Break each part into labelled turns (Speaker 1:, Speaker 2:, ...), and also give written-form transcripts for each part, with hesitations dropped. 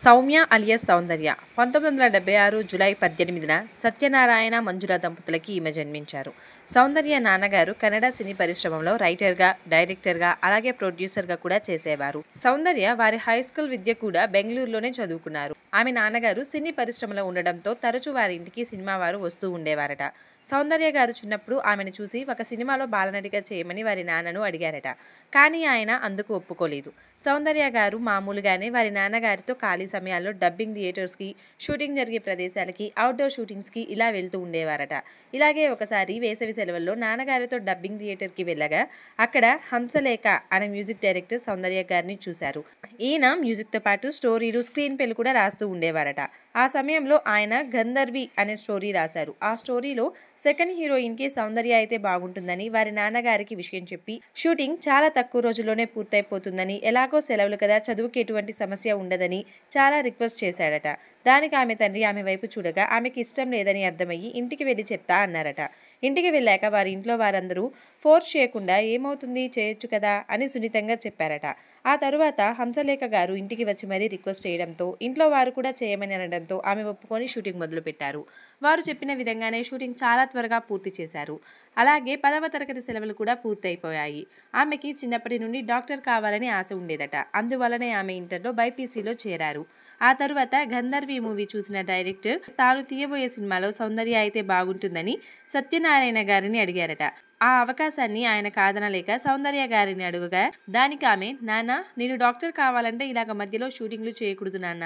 Speaker 1: Soumya alias సౌందర్య 1976 July 18న Satyanarayana మంజుల దంపతులకి ఈమె జన్మించారు. సౌందర్య నాన్నగారు కన్నడ సినీ పరిశ్రమలో రైటర్గా, డైరెక్టర్గా, అలాగే ప్రొడ్యూసర్గా కూడా చేసేవారు. సౌందర్య వారి హై స్కూల్ విద్య కూడా బెంగళూరులోనే చదువుకున్నారు. ఆమె నాన్నగారు సినీ పరిశ్రమలో ఉండడంతో తరచూ వారి ఇంటికి సినిమా వారు వస్తూ ఉండేవారట. సౌందర్య గారు చిన్నప్పుడు ఆమెను చూసి ఒక సినిమాలో బాలనటిగా చేయమని వారి నాన్నను అడిగారట. కానీ ఆయన అందుకు ఒప్పుకోలేదు. సౌందర్య గారు మామూలుగానే వారి నాన్నగారితో ఖాళీ సమయాల్లో డబ్బింగ్ థియేటర్స్కి, షూటింగ్ జరిగే ప్రదేశాలకి, అవుట్డోర్ షూటింగ్స్కి ఇలా వెళ్తూ ఉండేవారట. ఇలాగే ఒకసారి వేసవి సెలవుల్లో నాన్నగారితో డబ్బింగ్ థియేటర్కి వెళ్ళగా అక్కడ హంసలేఖ అనే మ్యూజిక్ డైరెక్టర్ సౌందర్య గారిని చూశారు. ఈయన మ్యూజిక్తో పాటు స్టోరీలు, స్క్రీన్ ప్లేలు కూడా రాస్తూ ఉండేవారట. ఆ సమయంలో ఆయన గంధర్వి అనే స్టోరీ రాశారు. ఆ స్టోరీలో సెకండ్ హీరోయిన్కి సౌందర్య అయితే బాగుంటుందని వారి నాన్నగారికి విషయం చెప్పి, షూటింగ్ చాలా తక్కువ రోజుల్లోనే పూర్తయిపోతుందని, ఎలాగో సెలవులు కదా, చదువుకి ఎటువంటి సమస్య ఉండదని చాలా రిక్వెస్ట్ చేశాడట. దానికి ఆమె తండ్రి ఆమె వైపు చూడగా ఆమెకి ఇష్టం లేదని అర్థమయ్యి ఇంటికి వెళ్ళి చెప్తా అన్నారట. ఇంటికి వెళ్ళాక వారి ఇంట్లో వారందరూ ఫోర్స్ చేయకుండా ఏమవుతుంది, చేయొచ్చు కదా అని సున్నితంగా చెప్పారట. ఆ తరువాత హంసలేఖ గారు ఇంటికి వచ్చి మరీ రిక్వెస్ట్ చేయడంతో ఇంట్లో వారు కూడా చేయమని అనడంతో ఆమె ఒప్పుకొని షూటింగ్ మొదలుపెట్టారు. వారు చెప్పిన విధంగానే షూటింగ్ చాలా త్వరగా పూర్తి చేశారు. అలాగే 10వ తరగతి సెలవులు కూడా పూర్తయిపోయాయి. ఆమెకి చిన్నప్పటి నుండి డాక్టర్ కావాలని ఆశ ఉండేదట. అందువలనే ఆమె ఇంటర్లో బైపీసీలో చేరారు. ఆ తరువాత గంధర్వి మూవీ చూసిన డైరెక్టర్ తాను తీయబోయే సినిమాలో సౌందర్య అయితే బాగుంటుందని సత్యనారాయణ గారిని అడిగారట. ఆ అవకాశాన్ని ఆయన కాదనలేక సౌందర్య గారిని అడుగుగా దానికి ఆమె, నాన్న, నేను డాక్టర్ కావాలంటే ఇలాగ మధ్యలో షూటింగ్లు చేయకూడదు నాన్న.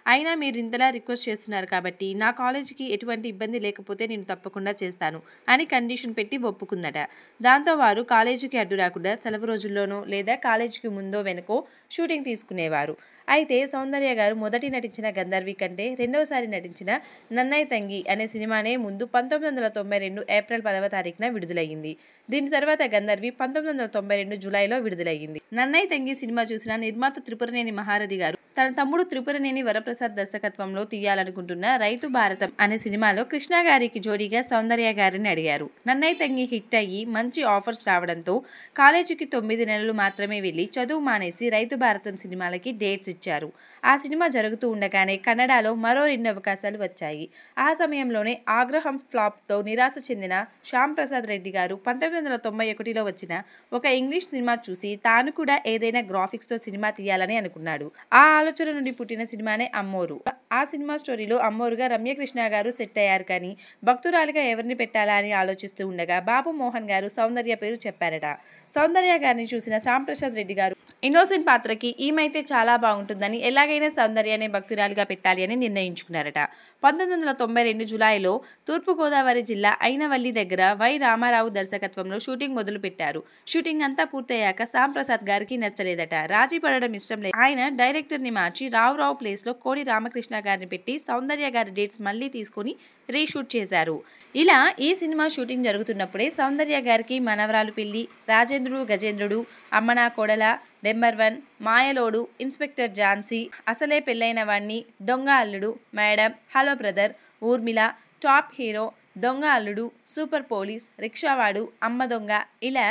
Speaker 1: అయినా మీరు ఇంతలా రిక్వెస్ట్ చేస్తున్నారు కాబట్టి నా కాలేజీకి ఎటువంటి ఇబ్బంది లేకపోతే నేను తప్పకుండా చేస్తాను అని కండిషన్ పెట్టి ఒప్పుకుందట. దాంతో వారు కాలేజీకి అడ్డు రాకుండా సెలవు రోజుల్లోనో లేదా కాలేజీకి ముందో వెనకో షూటింగ్ తీసుకునేవారు. అయితే సౌందర్య గారు మొదటి నటించిన గంధర్వి కంటే రెండవసారి నటించిన నన్నై తంగి అనే సినిమానే ముందు 1992 ఏప్రిల్ 10వ తారీఖున విడుదలయ్యింది. దీని తర్వాత గంధర్వి 1992 జూలైలో విడుదలయ్యింది. నన్నై తంగి సినిమా చూసిన నిర్మాత త్రిపురనేని మహారథి గారు తన తమ్ముడు త్రిపురనేని వరప్రసాద్ దర్శకత్వంలో తీయాలనుకుంటున్న రైతు భారతం అనే సినిమాలో కృష్ణ గారికి జోడీగా సౌందర్య గారిని అడిగారు. నన్నై తంగి హిట్ అయ్యి మంచి ఆఫర్స్ రావడంతో కాలేజీకి 9 నెలలు మాత్రమే వెళ్లి చదువు మానేసి రైతు భారతం సినిమాలకి డేట్స్ ఇచ్చారు. ఆ సినిమా జరుగుతూ ఉండగానే కన్నడలో మరో 2 అవకాశాలు వచ్చాయి. ఆ సమయంలోనే ఆగ్రహం ఫ్లాప్తో నిరాశ చెందిన శ్యామ్ ప్రసాద్ రెడ్డి గారు 1991లో వచ్చిన ఒక ఇంగ్లీష్ సినిమా చూసి తాను కూడా ఏదైనా గ్రాఫిక్స్తో సినిమా తీయాలని అనుకున్నాడు. ఆ ఆలోచన నుండి పుట్టిన సినిమానే అమ్మోరు. ఆ సినిమా స్టోరీలో అమ్మోరుగా రమ్యకృష్ణ గారు సెట్ అయ్యారు. కానీ భక్తురాలిగా ఎవరిని పెట్టాలా అని ఆలోచిస్తూ ఉండగా బాబు మోహన్ గారు సౌందర్య పేరు చెప్పారట. సౌందర్య గారిని చూసిన శ్యామ్ ప్రసాద్ రెడ్డి గారు ఇన్నోసెంట్ పాత్రకి ఈమైతే చాలా బాగుంటుందని, ఎలాగైనా సౌందర్యనే భక్తురాలిగా పెట్టాలి అని నిర్ణయించుకున్నారట. 1992 జూలైలో తూర్పుగోదావరి జిల్లా అయినవల్లి దగ్గర వై రామారావు దర్శకత్వంలో షూటింగ్ మొదలు పెట్టారు. షూటింగ్ అంతా పూర్తయ్యాక శ్యామ్ ప్రసాద్ గారికి నచ్చలేదట. రాజీ పడడం ఇష్టం లేదు. ఆయన డైరెక్టర్ని మార్చి రావు ప్లేస్లో కోడి రామకృష్ణ గారిని పెట్టి సౌందర్య గారి డేట్స్ మళ్ళీ తీసుకొని రీషూట్ చేశారు. ఇలా ఈ సినిమా షూటింగ్ జరుగుతున్నప్పుడే సౌందర్య గారికి మనవరాలు పెళ్లి, రాజేంద్రుడు గజేంద్రుడు, అమ్మనా కోడల, నెంబర్ 1, మాయలోడు, ఇన్స్పెక్టర్ ఝాన్సీ, అసలే పెళ్ళైన వాణ్ణి, దొంగ అల్లుడు, madam, hello brother, Urmila, top hero, దొంగ అల్లుడు, సూపర్ పోలీస్, రిక్షావాడు, అమ్మ దొంగ ఇలా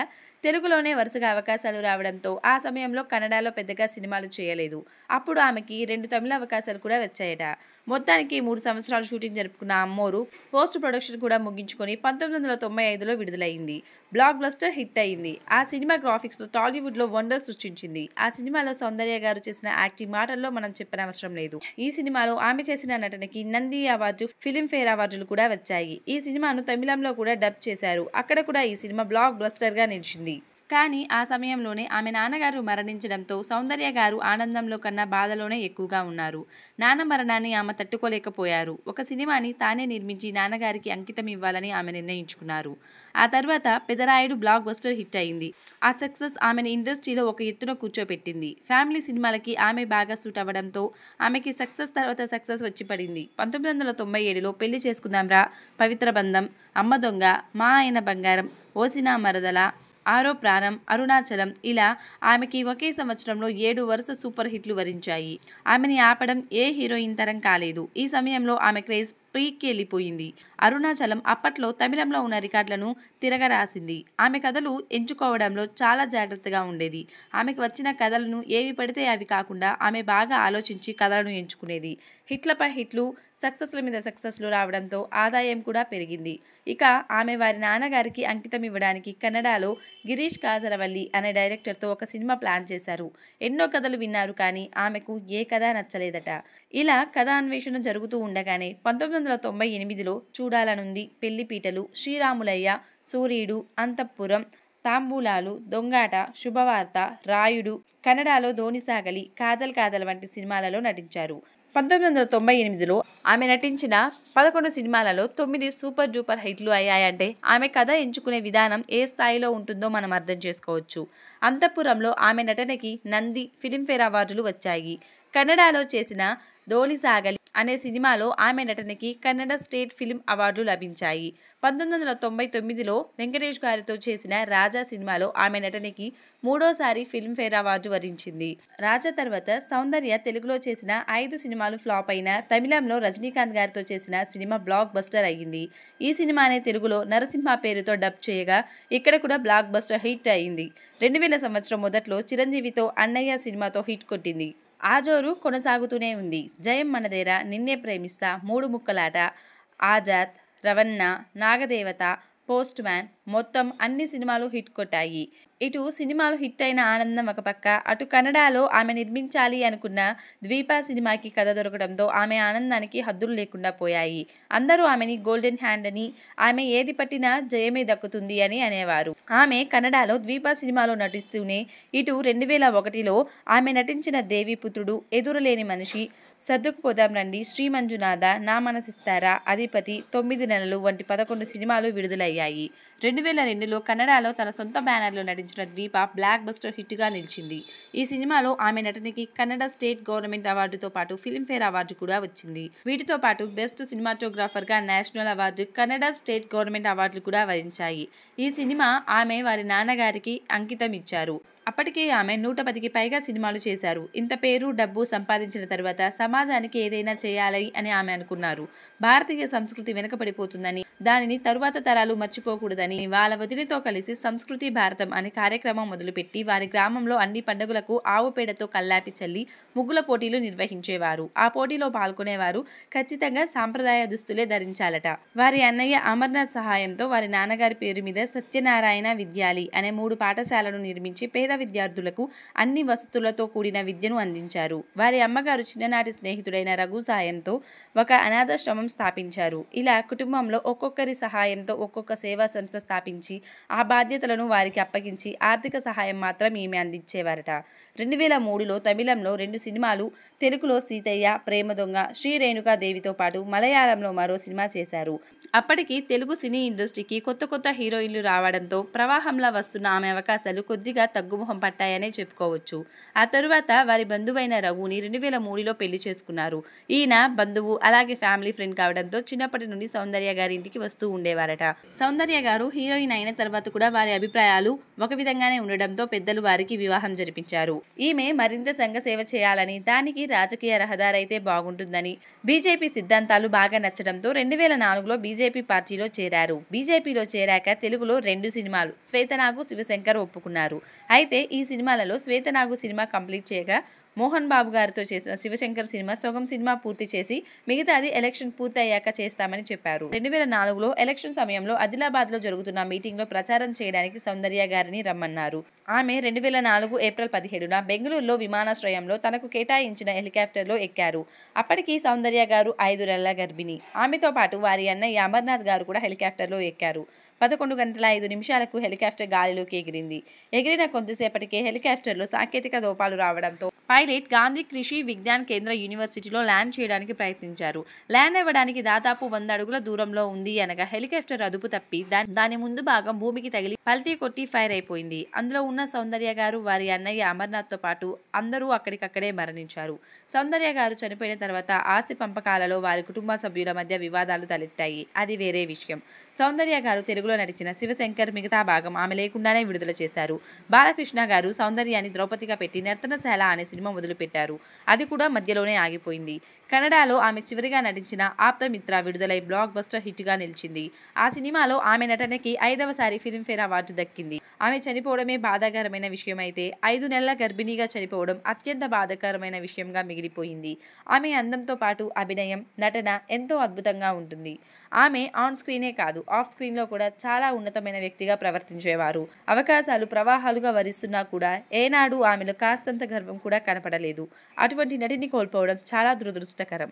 Speaker 1: తెలుగులోనే వరుసగా అవకాశాలు రావడంతో ఆ సమయంలో కన్నడలో పెద్దగా సినిమాలు చేయలేదు. అప్పుడు ఆమెకి 2 తమిళ అవకాశాలు కూడా వచ్చాయట. మొత్తానికి 3 సంవత్సరాలు షూటింగ్ జరుపుకున్న అమ్మోరు పోస్ట్ ప్రొడక్షన్ కూడా ముగించుకొని 1995లో విడుదలైంది. బ్లాక్ బస్టర్ హిట్ అయింది. ఆ సినిమా గ్రాఫిక్స్లో టాలీవుడ్లో వండర్ సృష్టించింది. ఆ సినిమాలో సౌందర్య గారు చేసిన యాక్టింగ్ మాటల్లో మనం చెప్పనవసరం లేదు. ఈ సినిమాలో ఆమె చేసిన నటనకి నంది అవార్డు, ఫిలింఫేర్ అవార్డులు కూడా వచ్చాయి. ఈ సినిమాను తమిళంలో కూడా డబ్ చేశారు. అక్కడ కూడా ఈ సినిమా బ్లాక్ బస్టర్గా నిలిచింది. కానీ ఆ సమయంలోనే ఆమె నాన్నగారు మరణించడంతో సౌందర్య గారు ఆనందంలో కన్నా బాధలోనే ఎక్కువగా ఉన్నారు. నాన్న మరణాన్ని ఆమె తట్టుకోలేకపోయారు. ఒక సినిమాని తానే నిర్మించి నాన్నగారికి అంకితం ఇవ్వాలని ఆమె నిర్ణయించుకున్నారు. ఆ తర్వాత పెదరాయుడు బ్లాక్ బస్టర్ హిట్ అయింది. ఆ సక్సెస్ ఆమెను ఇండస్ట్రీలో ఒక ఎత్తున కూర్చోపెట్టింది. ఫ్యామిలీ సినిమాలకి ఆమె బాగా సూట్ అవ్వడంతో ఆమెకి సక్సెస్ తర్వాత సక్సెస్ వచ్చి పడింది. 1997లో పెళ్లి చేసుకుందాంరా, పవిత్ర బంధం, అమ్మ దొంగ, మా ఆయన బంగారం, ఓసినా మరదల, ఆరో ప్రాణం, అరుణాచలం ఇలా ఆమెకి ఒకే సంవత్సరంలో 7 వరుస సూపర్ హిట్లు వరించాయి. ఆమెని ఆపడం ఏ హీరోయిన్ తరం కాలేదు. ఈ సమయంలో ఆమె క్రేజ్ పీక్కి వెళ్ళిపోయింది. అరుణాచలం అప్పట్లో తమిళంలో ఉన్న రికార్డులను తిరగరాసింది. ఆమె కథలు ఎంచుకోవడంలో చాలా జాగ్రత్తగా ఉండేది. ఆమెకు వచ్చిన కథలను ఏవి పడితే అవి కాకుండా ఆమె బాగా ఆలోచించి కథలను ఎంచుకునేది. హిట్లపై హిట్లు, సక్సెస్ల మీద సక్సెస్లు రావడంతో ఆదాయం కూడా పెరిగింది. ఇక ఆమె వారి నాన్నగారికి అంకితం ఇవ్వడానికి కన్నడలో గిరీష్ కాసరవల్లి అనే డైరెక్టర్తో ఒక సినిమా ప్లాన్ చేశారు. ఎన్నో కథలు విన్నారు కానీ ఆమెకు ఏ కథ నచ్చలేదట. ఇలా కథాన్వేషణ జరుగుతూ ఉండగానే 1998లో చూడాలనుంది, పెళ్లిపీటలు, శ్రీరాములయ్య, సూర్యుడు, అంతఃపురం, తాంబూలాలు, దొంగాట, శుభవార్త, రాయుడు, కన్నడలో ధోనిసాగలి, కాదల్ కాదల్ వంటి సినిమాలలో నటించారు. 1998లో ఆమె నటించిన 11 సినిమాలలో 9 సూపర్ డూపర్ హిట్లు అయ్యాయంటే ఆమె కథ ఎంచుకునే విధానం ఏ స్థాయిలో ఉంటుందో మనం అర్థం చేసుకోవచ్చు. అంతఃపురంలో ఆమె నటనకి నంది, ఫిలింఫేర్ అవార్డులు వచ్చాయి. కన్నడలో చేసిన ధోనిసాగలి అనే సినిమాలో ఆమె నటనకి కన్నడ స్టేట్ ఫిల్మ్ అవార్డులు లభించాయి. 1999లో వెంకటేష్ గారితో చేసిన రాజా సినిమాలో ఆమె నటనకి 3వ ఫిల్మ్ఫేర్ అవార్డు వరించింది. రాజా తర్వాత సౌందర్య తెలుగులో చేసిన 5 సినిమాలు ఫ్లాప్ అయినా తమిళంలో రజనీకాంత్ గారితో చేసిన సినిమా బ్లాక్ బస్టర్ అయ్యింది. ఈ సినిమానే తెలుగులో నరసింహ పేరుతో డబ్ చేయగా ఇక్కడ కూడా బ్లాక్ బస్టర్ హిట్ అయింది. 2000 సంవత్సరం మొదట్లో చిరంజీవితో అన్నయ్య సినిమాతో హిట్ కొట్టింది. ఆ జోరు కొనసాగుతూనే ఉంది. జయం మనదేరా, నిన్నే ప్రేమిస్తా, మూడు ముక్కలాట, ఆజాద్, రవణ, నాగదేవత, పోస్ట్ మ్యాన్ మొత్తం అన్ని సినిమాలు హిట్ కొట్టాయి. ఇటు సినిమాలు హిట్ అయిన ఆనందం ఒక పక్క, అటు కన్నడలో ఆమె నిర్మించాలి అనుకున్న ద్వీప సినిమాకి కథ దొరకడంతో ఆమె ఆనందానికి హద్దులు లేకుండా పోయాయి. అందరూ ఆమెని గోల్డెన్ హ్యాండ్ అని, ఆమె ఏది పట్టినా జయమే దక్కుతుంది అని అనేవారు. ఆమె కన్నడలో ద్వీప సినిమాలో నటిస్తూనే ఇటు 2001లో ఆమె నటించిన దేవిపుత్రుడు, ఎదురులేని మనిషి, సర్దుకుపోదాం రండి, శ్రీ మంజునాథ, నా మనసిస్తారా, అధిపతి, 9 నెలలు వంటి 11 సినిమాలు విడుదలయ్యాయి. 2002లో కన్నడలో తన సొంత బ్యానర్లో నటించిన ద్వీప బ్లాక్ బస్టర్ హిట్గా నిలిచింది. ఈ సినిమాలో ఆమె నటనకి కన్నడ స్టేట్ గవర్నమెంట్ అవార్డుతో పాటు ఫిల్మ్ఫేర్ అవార్డు కూడా వచ్చింది. వీటితో పాటు బెస్ట్ సినిమాటోగ్రాఫర్గా national award, Kannada state government అవార్డులు కూడా వరించాయి. ఈ సినిమా ఆమె వారి నాన్నగారికి అంకితం ఇచ్చారు. అప్పటికే ఆమె 110కి పైగా సినిమాలు చేశారు. ఇంత పేరు, డబ్బు సంపాదించిన తర్వాత సమాజానికి ఏదైనా చేయాలని అని ఆమె అనుకున్నారు. భారతీయ సంస్కృతి వెనుకబడిపోతుందని, దానిని తరువాత తరాలు మర్చిపోకూడదని వాళ్ళ వదిలితో కలిసి సంస్కృతి భారతం అనే కార్యక్రమం మొదలుపెట్టి వారి గ్రామంలో అన్ని పండుగలకు ఆవు పేడతో కల్లాపి చల్లి ముగ్గుల పోటీలు నిర్వహించేవారు. ఆ పోటీలో పాల్గొనేవారు ఖచ్చితంగా సాంప్రదాయ దుస్తులే ధరించాలట. వారి అన్నయ్య అమర్నాథ్ సహాయంతో వారి నాన్నగారి పేరు మీద సత్యనారాయణ విద్యాలయ అనే 3 పాఠశాలను నిర్మించి పేద విద్యార్థులకు అన్ని వసతులతో కూడిన విద్యను అందించారు. వారి అమ్మగారు చిన్ననాటి స్నేహితుడైన రఘు సాయంతో ఒక అనాథాశ్రమం స్థాపించారు. ఇలా కుటుంబంలో ఒక్కొక్కరి సహాయంతో ఒక్కొక్క సేవా సంస్థ స్థాపించి ఆ బాధ్యతలను వారికి అప్పగించి ఆర్థిక సహాయం మాత్రం ఈమె అందించేవారట. 2003లో తమిళంలో 2 సినిమాలు, తెలుగులో సీతయ్య, ప్రేమ దొంగ, శ్రీ రేణుకాదేవితో పాటు మలయాళంలో మరో సినిమా చేశారు. అప్పటికి తెలుగు సినీ ఇండస్ట్రీకి కొత్త కొత్త హీరోయిన్లు రావడంతో ప్రవాహంలా వస్తున్న ఆమె అవకాశాలు కొద్దిగా తగ్గుముఖం పట్టాయనే చెప్పుకోవచ్చు. ఆ తరువాత వారి బంధువైన రఘుని 2003లో పెళ్లి చేసుకున్నారు. ఈయన బంధువు, అలాగే ఫ్యామిలీ ఫ్రెండ్ కావడంతో చిన్నప్పటి నుండి సౌందర్య గారి ఇంటికి వస్తూ ఉండేవారట. సౌందర్య గారు హీరోయిన్ అయిన తర్వాత కూడా వారి అభిప్రాయాలు ఒక విధంగానే ఉండడంతో పెద్దలు వారికి వివాహం జరిపించారు. ఈమె మరింత సంఘ సేవ చేయాలని, దానికి రాజకీయ రహదారైతే బాగుంటుందని, బీజేపీ సిద్ధాంతాలు బాగా నచ్చడంతో 2004లో బీజేపీ పార్టీలో చేరారు. బీజేపీలో చేరాక తెలుగులో 2 సినిమాలు, శ్వేతనాగు, శివశంకర్ ఒప్పుకున్నారు. అయితే ఈ సినిమాలలో శ్వేతనాగు సినిమా కంప్లీట్ చేయగా మోహన్ బాబు గారితో చేసిన శివశంకర్ సినిమా సగం సినిమా పూర్తి చేసి మిగతాది ఎలక్షన్ పూర్తి అయ్యాక చేస్తామని చెప్పారు. 2004లో ఎలక్షన్ సమయంలో ఆదిలాబాద్లో జరుగుతున్న మీటింగ్లో ప్రచారం చేయడానికి సౌందర్య గారిని రమ్మన్నారు. ఆమె 2004 ఏప్రిల్ 17న బెంగళూరులో విమానాశ్రయంలో తనకు కేటాయించిన హెలికాప్టర్లో ఎక్కారు. అప్పటికి సౌందర్య గారు 5 నెలల గర్భిణి. ఆమెతో పాటు వారి అన్నయ్య అమర్నాథ్ గారు కూడా హెలికాప్టర్లో ఎక్కారు. 11 గంటల 5 నిమిషాలకు హెలికాప్టర్ గాలిలోకి ఎగిరింది. ఎగిరిన కొద్దిసేపటికే హెలికాప్టర్లో సాంకేతిక లోపాలు రావడంతో పైలట్ గాంధీ కృషి విజ్ఞాన్ కేంద్ర యూనివర్సిటీలో ల్యాండ్ చేయడానికి ప్రయత్నించారు. ల్యాండ్ అవ్వడానికి దాదాపు 100 అడుగుల దూరంలో ఉంది అనగా హెలికాప్టర్ అదుపు తప్పి దాని ముందు భాగం భూమికి తగిలి పల్టీ కొట్టి ఫైర్ అయిపోయింది. అందులో ఉన్న సౌందర్య గారు, వారి అన్నయ్య అమర్నాథ్తో పాటు అందరూ అక్కడికక్కడే మరణించారు. సౌందర్య గారు చనిపోయిన తర్వాత ఆస్తి పంపకాలలో వారి కుటుంబ సభ్యుల మధ్య వివాదాలు తలెత్తాయి. అది వేరే విషయం. సౌందర్య గారు తెలుగులో నటించిన శివశంకర్ మిగతా భాగం ఆమె లేకుండానే విడుదల చేశారు. బాలకృష్ణ గారు సౌందర్యాన్ని ద్రౌపదిగా పెట్టి నర్తనశాల అనే సినిమా మొదలుపెట్టారు. అది కూడా మధ్యలోనే ఆగిపోయింది. కన్నడలో ఆమె చివరిగా నటించిన ఆప్తమిత్ర విడుదలై బ్లాక్ బస్టర్ హిట్గా నిలిచింది. ఆ సినిమాలో ఆమె నటనకి 5వసారి ఫిల్మ్ఫేర్ అవార్డు దక్కింది. ఆమె చనిపోవడమే బాధాకరమైన విషయమైతే 5 నెలల గర్భిణీగా చనిపోవడం అత్యంత బాధాకరమైన విషయంగా మిగిలిపోయింది. ఆమె అందంతో పాటు అభినయం, నటన ఎంతో అద్భుతంగా ఉంటుంది. ఆమె ఆన్ స్క్రీనే కాదు, ఆఫ్ స్క్రీన్లో కూడా చాలా ఉన్నతమైన వ్యక్తిగా ప్రవర్తించేవారు. అవకాశాలు ప్రవాహాలుగా వరిస్తున్నా కూడా ఏనాడు ఆమెలో కాస్తంత గర్వం కూడా కనపడలేదు. అటువంటి నటిని కోల్పోవడం చాలా దురదృష్టకరం.